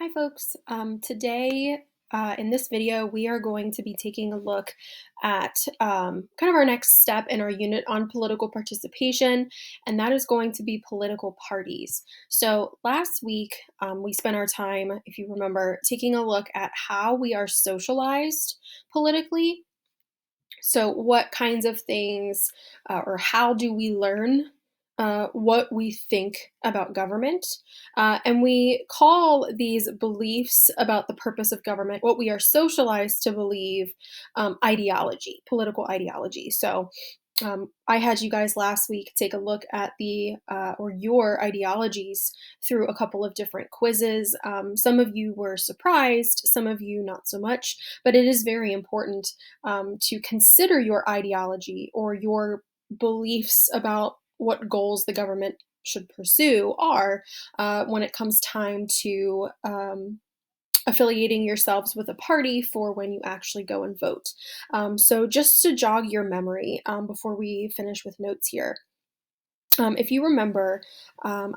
Hi folks. Today in this video we are going to be taking a look at kind of our next step in our unit on political participation, and that is going to be political parties. So last week we spent our time, if you remember, taking a look at how we are socialized politically. So what kinds of things or how do we learn what we think about government? And we call these beliefs about the purpose of government, what we are socialized to believe, ideology, political ideology. So I had you guys last week take a look at the or your ideologies through a couple of different quizzes. Some of you were surprised, some of you not so much, but it is very important to consider your ideology or your beliefs about what goals the government should pursue are when it comes time to affiliating yourselves with a party for when you actually go and vote. So, just to jog your memory before we finish with notes here, if you remember,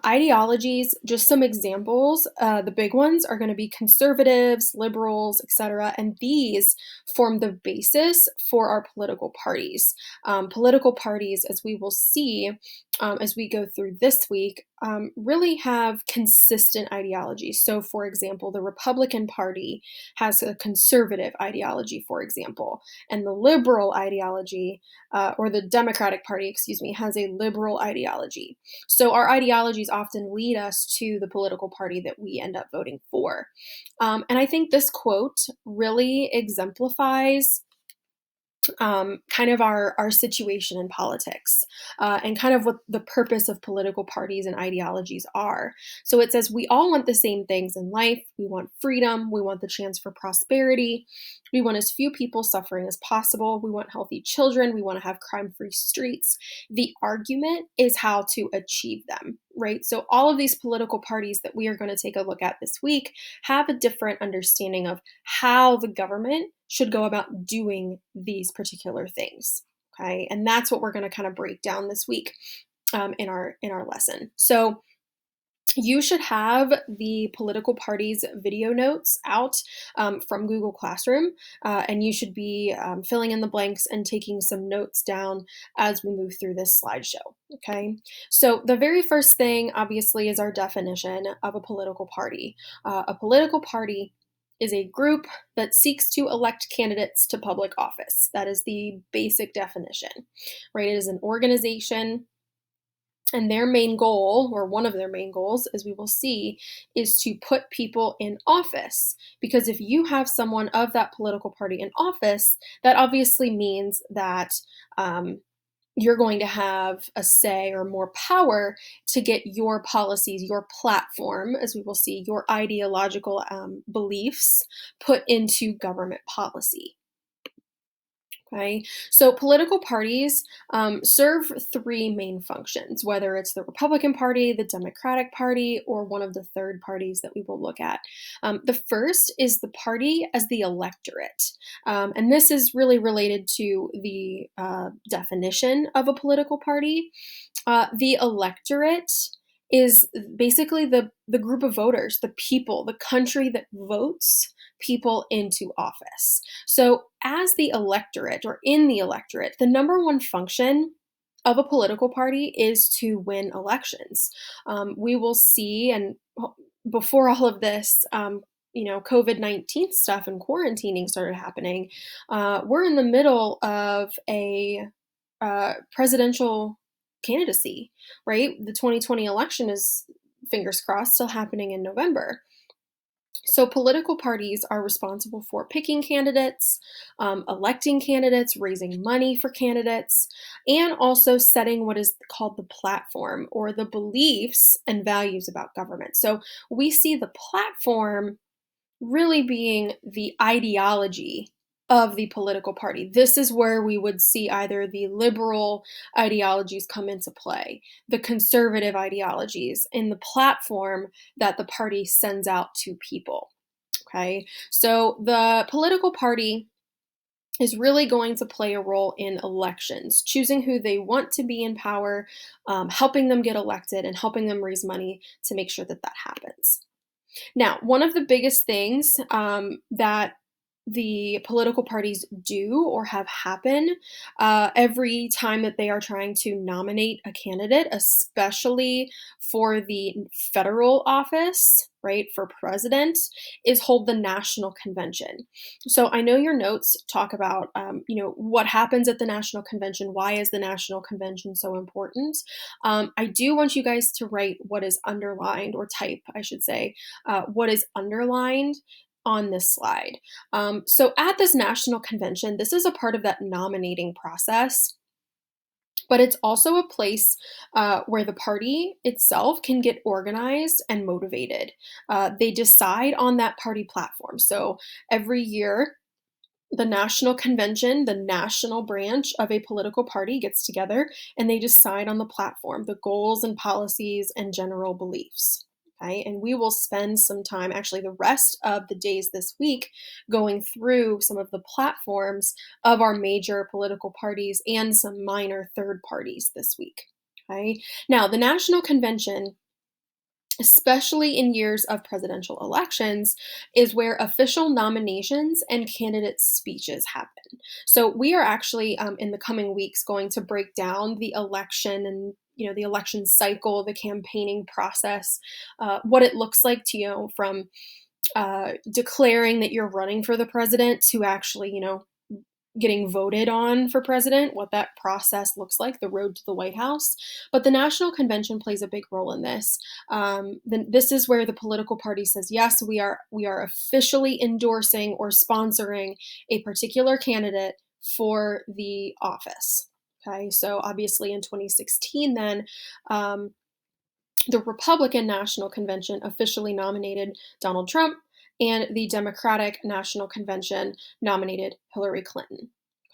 ideologies, just some examples, the big ones are going to be conservatives, liberals, etc. And these form the basis for our political parties. Political parties, as we will see as we go through this week, really have consistent ideologies. So, for example, the Republican Party has a conservative ideology, for example, and the liberal ideology or the Democratic Party, excuse me, has a liberal ideology. So our ideologies often lead us to the political party that we end up voting for. And I think this quote really exemplifies kind of our situation in politics and kind of what the purpose of political parties and ideologies are. So it says, we all want the same things in life. We want freedom. We want the chance for prosperity. We want as few people suffering as possible. We want healthy children. We want to have crime free streets. The argument is how to achieve them, right? So all of these political parties that we are going to take a look at this week have a different understanding of how the government should go about doing these particular things. Okay, and that's what we're going to kind of break down this week in our lesson. So you should have the political parties video notes out from Google Classroom, and you should be filling in the blanks and taking some notes down as we move through this slideshow. Okay, so the very first thing, obviously, is our definition of a political party. A political party is a group that seeks to elect candidates to public office. That is the basic definition, right? It is an organization, and their main goal, or one of their main goals, as we will see, is to put people in office. Because if you have someone of that political party in office, that obviously means that you're going to have a say or more power to get your policies, your platform, as we will see, your ideological beliefs put into government policy. Okay, so political parties serve three main functions, whether it's the Republican Party, the Democratic Party, or one of the third parties that we will look at. The first is the party as the electorate, and this is really related to the definition of a political party. The electorate is basically the group of voters, the people, the country that votes people into office. So, as the electorate or in the electorate, the number one function of a political party is to win elections. We will see, and before all of this, COVID-19 stuff and quarantining started happening, we're in the middle of a presidential candidacy, right? The 2020 election is, fingers crossed, still happening in November. So, political parties are responsible for picking candidates, electing candidates, raising money for candidates, and also setting what is called the platform or the beliefs and values about government. So, we see the platform really being the ideology of the political party. This is where we would see either the liberal ideologies come into play, the conservative ideologies in the platform that the party sends out to people. Okay, so the political party is really going to play a role in elections, choosing who they want to be in power, helping them get elected, and helping them raise money to make sure that that happens. Now, one of the biggest things that the political parties do or have happen every time that they are trying to nominate a candidate, especially for the federal office, right, for president, is hold the national convention. So I know your notes talk about, what happens at the national convention. Why is the national convention so important? I do want you guys to write what is underlined, or type, I should say, what is underlined on this slide. So at this national convention, this is a part of that nominating process, but it's also a place where the party itself can get organized and motivated. They decide on that party platform. So every year, the national convention, the national branch of a political party, gets together and they decide on the platform, the goals and policies and general beliefs. Okay, and we will spend some time, actually, the rest of the days this week, going through some of the platforms of our major political parties and some minor third parties this week. Okay, now the national convention, especially in years of presidential elections, is where official nominations and candidate speeches happen. So we are actually, in the coming weeks, going to break down the election and the election cycle, the campaigning process, what it looks like to from declaring that you're running for the president to actually getting voted on for president, what that process looks like, the road to the White House. But the National Convention plays a big role in this. Then this is where the political party says, yes, we are officially endorsing or sponsoring a particular candidate for the office. Okay, so obviously in 2016, then the Republican National Convention officially nominated Donald Trump, and the Democratic National Convention nominated Hillary Clinton.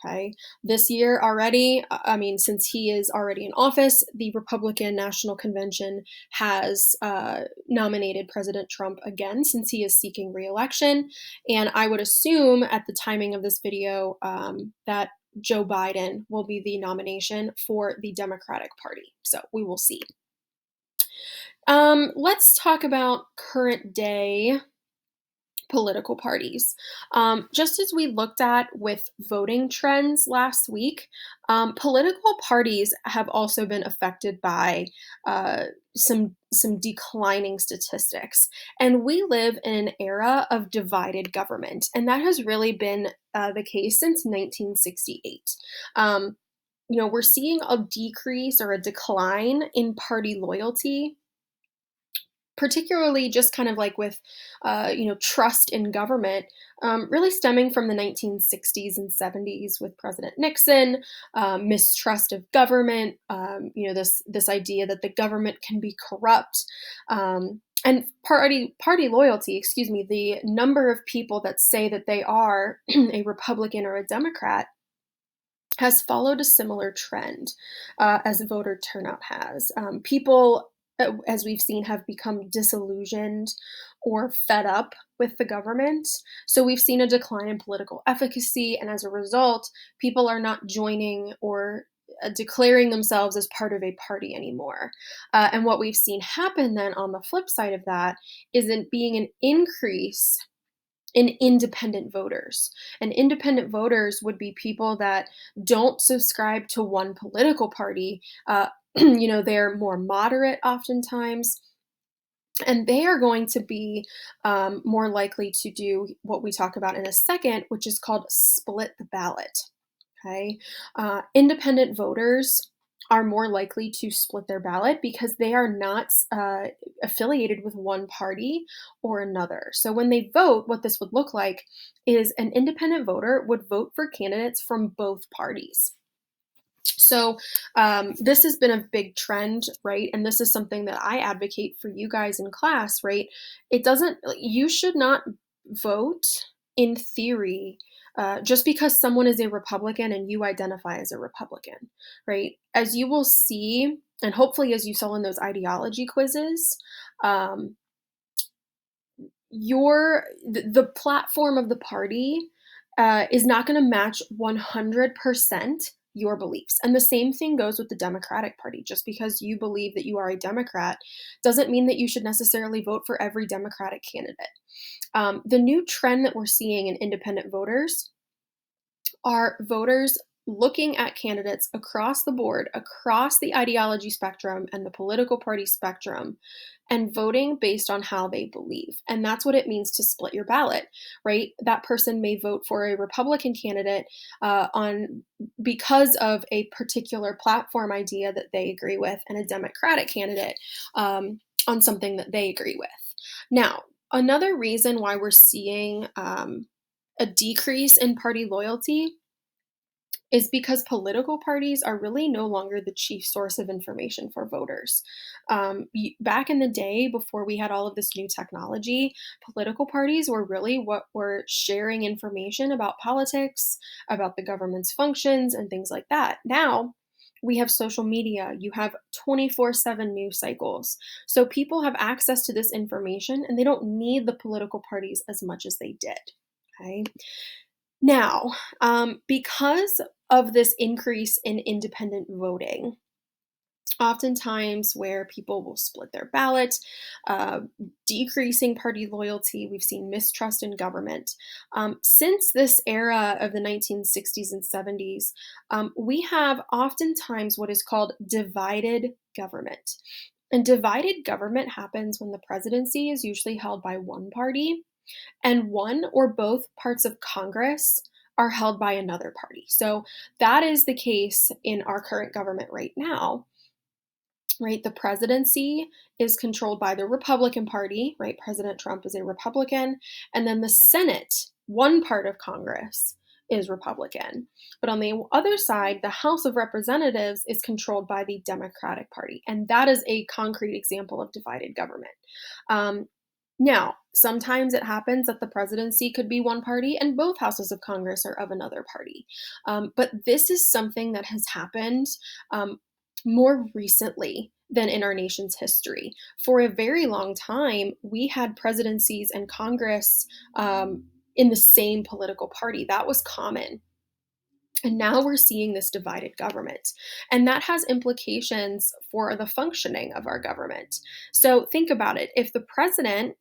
Okay. This year already, I mean, since he is already in office, the Republican National Convention has nominated President Trump again, since he is seeking reelection. And I would assume at the timing of this video that Joe Biden will be the nomination for the Democratic Party. So we will see. Let's talk about current day political parties. Just as we looked at with voting trends last week, political parties have also been affected by some declining statistics, and we live in an era of divided government, and that has really been the case since 1968. We're seeing a decrease or a decline in party loyalty, particularly just kind of like with trust in government, really stemming from the 1960s and 70s with President Nixon. Mistrust of government, this idea that the government can be corrupt. And party loyalty, excuse me, the number of people that say that they are a Republican or a Democrat has followed a similar trend as voter turnout has. People, as we've seen, have become disillusioned or fed up with the government. So we've seen a decline in political efficacy, and as a result, people are not joining or declaring themselves as part of a party anymore. And what we've seen happen then on the flip side of that is in being an increase in independent voters. And independent voters would be people that don't subscribe to one political party. They're more moderate oftentimes, and they are going to be more likely to do what we talk about in a second, which is called split the ballot. Okay. Independent voters are more likely to split their ballot because they are not affiliated with one party or another. So when they vote, what this would look like is an independent voter would vote for candidates from both parties. So this has been a big trend, right? And this is something that I advocate for you guys in class, right? You should not vote in theory just because someone is a Republican and you identify as a Republican, right? As you will see, and hopefully as you saw in those ideology quizzes, the platform of the party is not going to match 100% your beliefs. And the same thing goes with the Democratic Party. Just because you believe that you are a Democrat doesn't mean that you should necessarily vote for every Democratic candidate. The new trend that we're seeing in independent voters are voters looking at candidates across the board, across the ideology spectrum and the political party spectrum, and voting based on how they believe. And that's what it means to split your ballot, right? That person may vote for a Republican candidate on because of a particular platform idea that they agree with, and a Democratic candidate on something that they agree with. Now, another reason why we're seeing a decrease in party loyalty is because political parties are really no longer the chief source of information for voters. Back in the day, before we had all of this new technology, political parties were really what were sharing information about politics, about the government's functions, and things like that. Now, we have social media, you have 24/7 news cycles. So people have access to this information and they don't need the political parties as much as they did. Okay. Now, because of this increase in independent voting, oftentimes where people will split their ballot, uh, decreasing party loyalty, we've seen mistrust in government. Since this era of the 1960s and 70s, we have oftentimes what is called divided government. And divided government happens when the presidency is usually held by one party and one or both parts of Congress are held by another party. So that is the case in our current government right now, right? The presidency is controlled by the Republican Party, right? President Trump is a Republican. And then the Senate, one part of Congress, is Republican. But on the other side, the House of Representatives is controlled by the Democratic Party. And that is a concrete example of divided government. Now, sometimes it happens that the presidency could be one party and both houses of Congress are of another party. But this is something that has happened more recently than in our nation's history. For a very long time, we had presidencies and Congress in the same political party. That was common. And now we're seeing this divided government. And that has implications for the functioning of our government. So think about it. If the president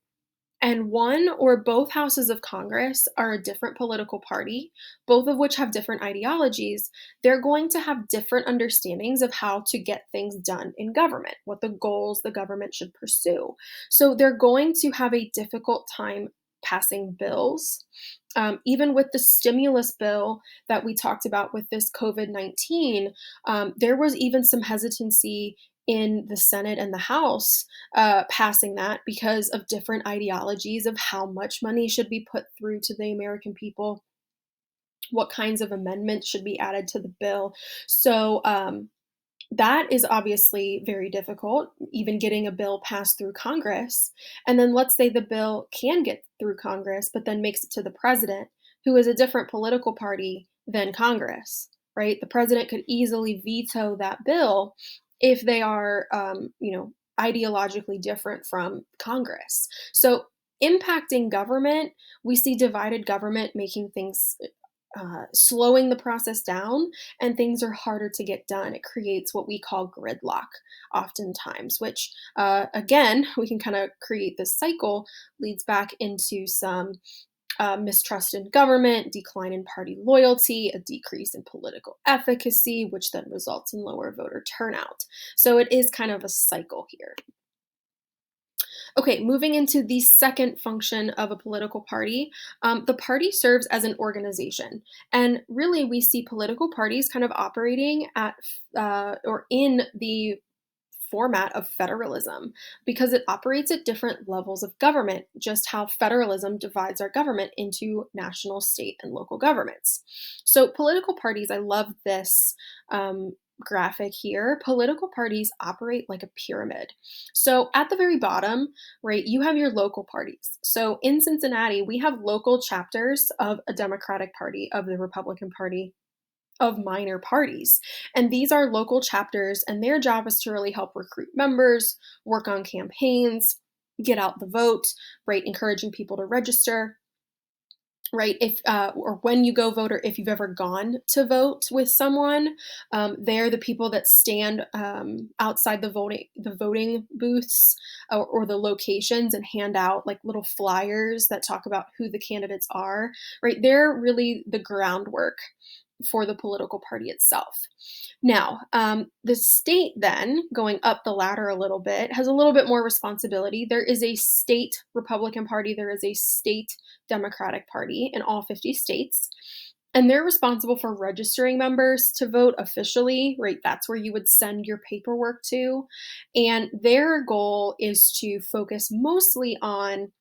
and one or both houses of Congress are a different political party, both of which have different ideologies, they're going to have different understandings of how to get things done in government, what the goals the government should pursue. So they're going to have a difficult time passing bills. Even with the stimulus bill that we talked about with this COVID-19, there was even some hesitancy in the Senate and the House passing that because of different ideologies of how much money should be put through to the American people, what kinds of amendments should be added to the bill. So that is obviously very difficult, even getting a bill passed through Congress. And then let's say the bill can get through Congress, but then makes it to the president, who is a different political party than Congress, right? The president could easily veto that bill if they are, ideologically different from Congress. So impacting government, we see divided government making things slowing the process down, and things are harder to get done. It creates what we call gridlock oftentimes, which again, we can kind of create this cycle, leads back into some mistrust in government, decline in party loyalty, a decrease in political efficacy, which then results in lower voter turnout. So it is kind of a cycle here. Okay, moving into the second function of a political party, the party serves as an organization. And really, we see political parties kind of operating at or in the format of federalism because it operates at different levels of government, just how federalism divides our government into national, state, and local governments. So, political parties, I love this graphic here. Political parties operate like a pyramid. So, at the very bottom, right, you have your local parties. So, in Cincinnati, we have local chapters of a Democratic Party, of the Republican Party, of minor parties. And these are local chapters, and their job is to really help recruit members, work on campaigns, get out the vote, right? Encouraging people to register. right? If or when you go vote, or if you've ever gone to vote with someone, they're the people that stand outside the voting booths, or the locations, and hand out like little flyers that talk about who the candidates are. Right? They're really the groundwork for the political party itself. Now, the state, then, going up the ladder a little bit, has a little bit more responsibility. There is a state Republican Party, there is a state Democratic Party in all 50 states. And they're responsible for registering members to vote officially, right? That's where you would send your paperwork to. And their goal is to focus mostly on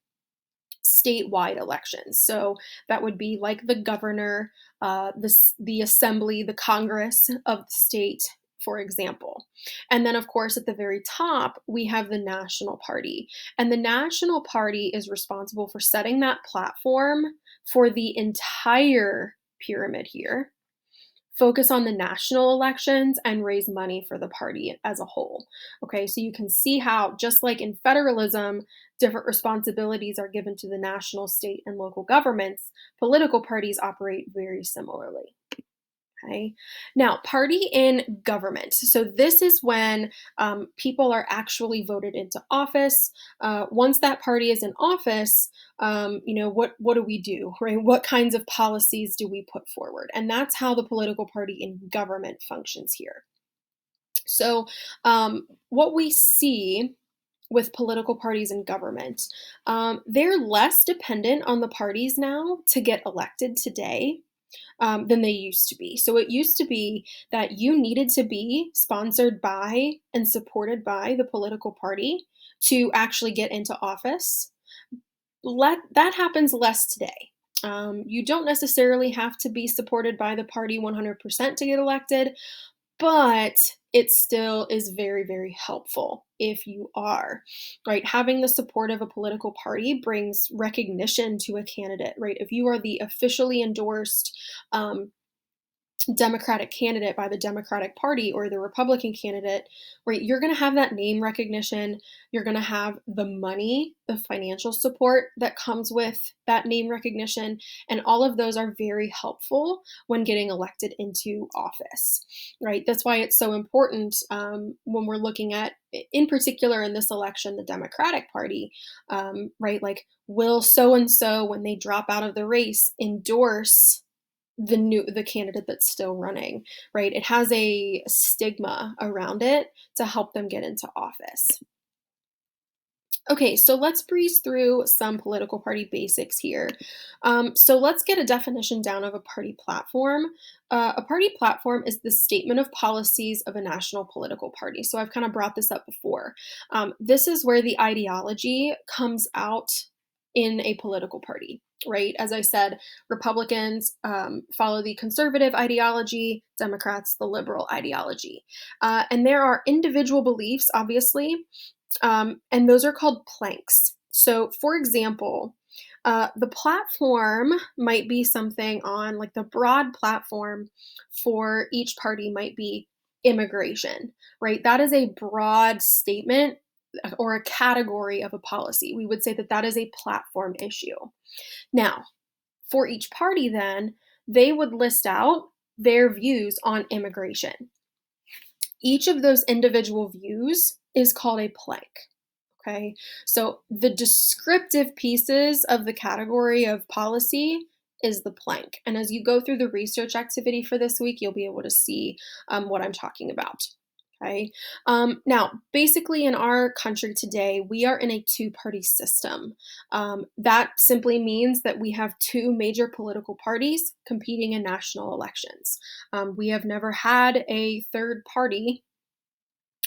statewide elections. So that would be like the governor, the assembly, the Congress of the state, for example. And then, of course, at the very top, we have the National Party. And the National Party is responsible for setting that platform for the entire pyramid here, focus on the national elections, and raise money for the party as a whole. Okay, so you can see how, just like in federalism, different responsibilities are given to the national, state, and local governments, political parties operate very similarly. Okay. Now, party in government. So this is when people are actually voted into office. Once that party is in office, what do we do, right? What kinds of policies do we put forward? And that's how the political party in government functions here. So, what we see with political parties in government, they're less dependent on the parties now to get elected today than they used to be. So it used to be that you needed to be sponsored by and supported by the political party to actually get into office. That happens less today. You don't necessarily have to be supported by the party 100% to get elected, but it still is very, very helpful if you are, right? Having the support of a political party brings recognition to a candidate, right? If you are the officially endorsed Democratic candidate by the Democratic Party, or the Republican candidate, right, you're going to have that name recognition. You're going to have the money, the financial support that comes with that name recognition. And all of those are very helpful when getting elected into office, right? That's why it's so important when we're looking at, in particular in this election, the Democratic Party, right? Like, will so and so, when they drop out of the race, endorse the candidate that's still running, right? It has a stigma around it to help them get into office. Okay, so let's breeze through some political party basics here. So let's get a definition down of a party platform. A party platform is the statement of policies of a national political party. So I've kind of brought this up before. This is where the ideology comes out in a political party, right? As I said, Republicans follow the conservative ideology, Democrats the liberal ideology. And there are individual beliefs, obviously, and those are called planks. So, for example, the platform might be something on, like, the broad platform for each party might be immigration, right? That is a broad statement or a category of a policy. We would say that that is a platform issue. Now, for each party, then, they would list out their views on immigration. Each of those individual views is called a plank. Okay, so the descriptive pieces of the category of policy is the plank. And as you go through the research activity for this week, you'll be able to see what I'm talking about. Okay. Now, basically, in our country today, we are in a two-party system. That simply means that we have two major political parties competing in national elections. We have never had a third party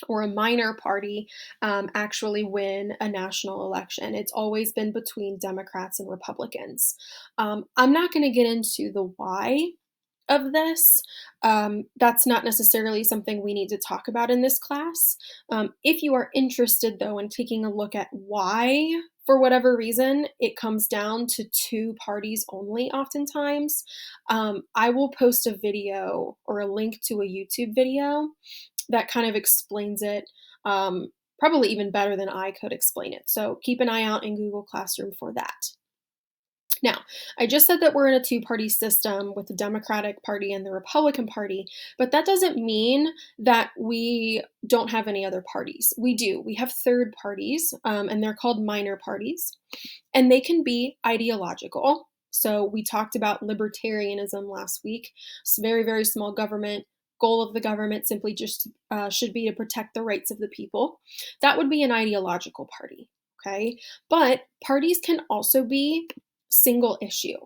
or a minor party actually win a national election. It's always been between Democrats and Republicans. I'm not going to get into the why of this. That's not necessarily something we need to talk about in this class. If you are interested, though, in taking a look at why, for whatever reason, it comes down to two parties only oftentimes, I will post a video or a link to a YouTube video that kind of explains it, probably even better than I could explain it. So keep an eye out in Google Classroom for that. Now, I just said that we're in a two-party system with the Democratic Party and the Republican Party, but that doesn't mean that we don't have any other parties. We do. We have third parties, and they're called minor parties, and they can be ideological. So we talked about libertarianism last week. It's very, very small government. Goal of the government simply just should be to protect the rights of the people. That would be an ideological party. Okay, but parties can also be single issue.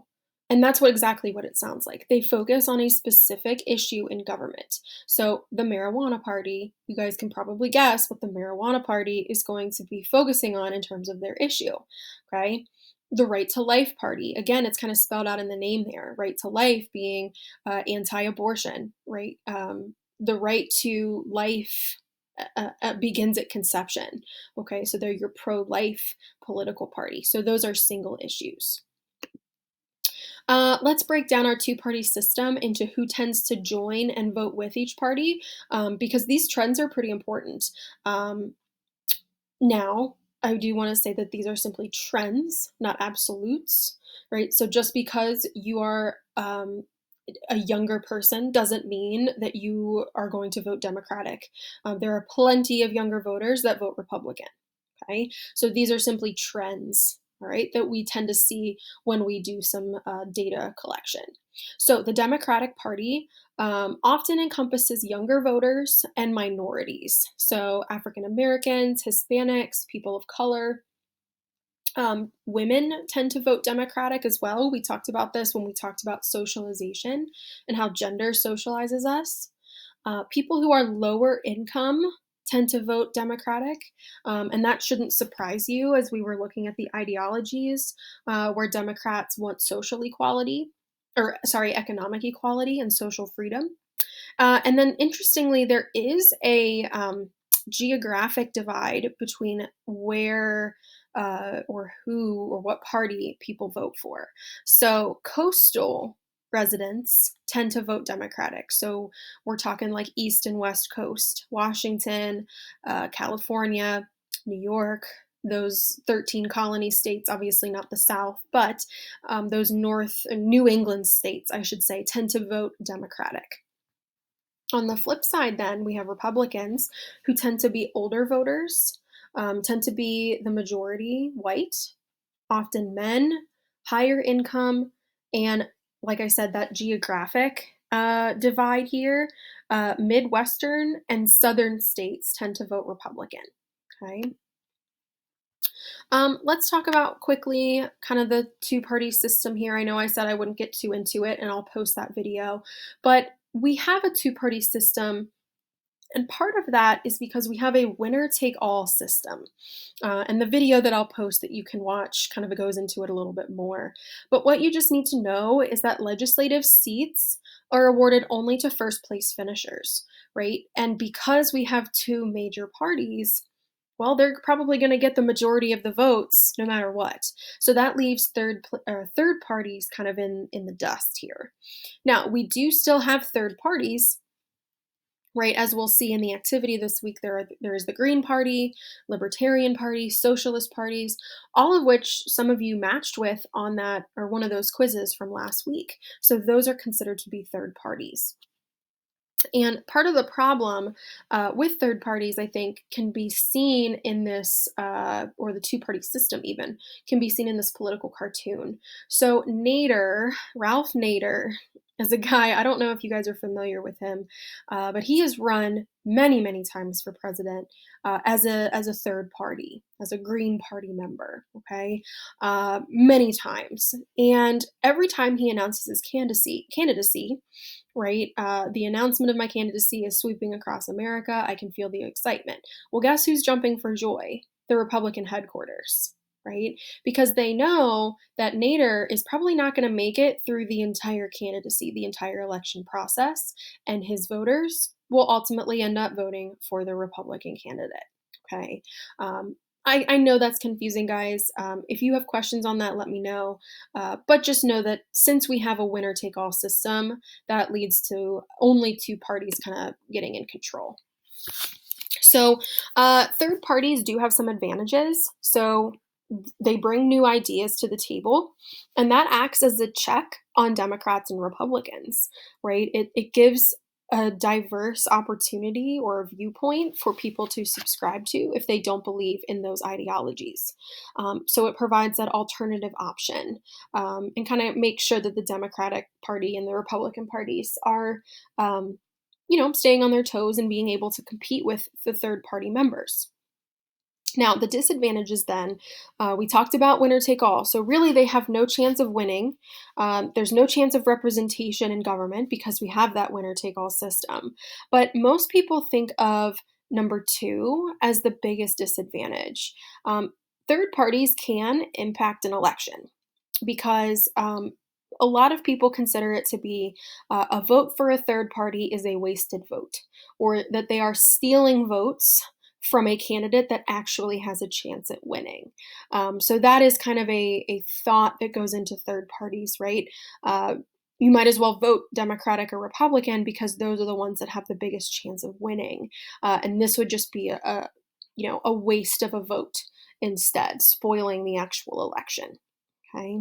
And that's exactly what it sounds like. They focus on a specific issue in government. So the marijuana party, you guys can probably guess what the marijuana party is going to be focusing on in terms of their issue, okay? The Right to Life party, again, it's kind of spelled out in the name there. Right to life being anti-abortion, right? The right to life begins at conception. Okay, so they're your pro-life political party. So those are single issues. Let's break down our two-party system into who tends to join and vote with each party, because these trends are pretty important. Um, Now, I do want to say that these are simply trends, not absolutes, right? So just because you are a younger person doesn't mean that you are going to vote Democratic. There are plenty of younger voters that vote Republican. Okay, so these are simply trends, all right, that we tend to see when we do some data collection. So the Democratic Party often encompasses younger voters and minorities, so African Americans, Hispanics, people of color. Women tend to vote Democratic as well. We talked about this when we talked about socialization and how gender socializes us. People who are lower income tend to vote Democratic, and that shouldn't surprise you as we were looking at the ideologies where Democrats want social equality, or sorry, economic equality and social freedom. And then interestingly, there is a geographic divide between where or who or what party people vote for. So coastal residents tend to vote Democratic. So we're talking like East and West Coast, Washington, California, New York, those 13 colony states, obviously not the South, but those North, New England states, I should say, tend to vote Democratic. On the flip side, then, we have Republicans who tend to be older voters, tend to be the majority white, often men, higher income, and like I said, that geographic divide here, Midwestern and Southern states tend to vote Republican. Okay. Let's talk about quickly kind of the two-party system here. I know I said I wouldn't get too into it, and I'll post that video, but we have a two-party system, and part of that is because we have a winner-take-all system. And the video that I'll post that you can watch kind of goes into it a little bit more. But what you just need to know is that legislative seats are awarded only to first place finishers, right? And because we have two major parties, well, they're probably going to get the majority of the votes no matter what. So that leaves third parties kind of in the dust here. Now, we do still have third parties, right? As we'll see in the activity this week, there is the Green Party, Libertarian Party, Socialist parties, all of which some of you matched with on that or one of those quizzes from last week. So those are considered to be third parties. And part of the problem with third parties, I think, can be seen in this, or the two-party system even, can be seen in this political cartoon. So Nader, Ralph Nader, is a guy, I don't know if you guys are familiar with him, but he has run many, many times for president as a third party, as a Green Party member, okay? Many times. And every time he announces his candidacy, right? The announcement of my candidacy is sweeping across America. I can feel the excitement. Well, guess who's jumping for joy? The Republican headquarters, right? Because they know that Nader is probably not going to make it through the entire candidacy, the entire election process, and his voters will ultimately end up voting for the Republican candidate, okay? I know that's confusing, guys. If you have questions on that, let me know. But just know that since we have a winner-take-all system, that leads to only two parties kind of getting in control. So third parties do have some advantages. So they bring new ideas to the table, and that acts as a check on Democrats and Republicans, right? It gives a diverse opportunity or a viewpoint for people to subscribe to if they don't believe in those ideologies. So it provides that alternative option, and kind of makes sure that the Democratic Party and the Republican parties are, staying on their toes and being able to compete with the third party members. Now, the disadvantages then, we talked about winner take all. So, really, they have no chance of winning. There's no chance of representation in government because we have that winner take all system. But most people think of number two as the biggest disadvantage. Third parties can impact an election because a lot of people consider it to be a vote for a third party is a wasted vote, or that they are stealing votes from a candidate that actually has a chance at winning. So that is kind of a thought that goes into third parties, right? Uh, you might as well vote Democratic or Republican because those are the ones that have the biggest chance of winning, and this would just be a waste of a vote instead, spoiling the actual election. Okay.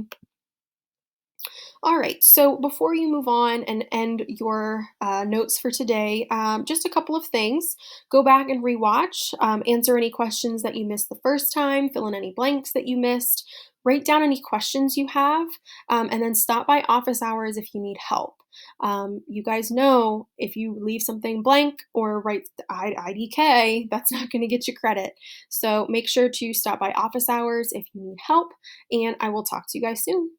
All right, so before you move on and end your notes for today, just a couple of things. Go back and rewatch, answer any questions that you missed the first time, fill in any blanks that you missed, write down any questions you have, and then stop by office hours if you need help. You guys know if you leave something blank or write IDK, that's not going to get you credit. So make sure to stop by office hours if you need help, and I will talk to you guys soon.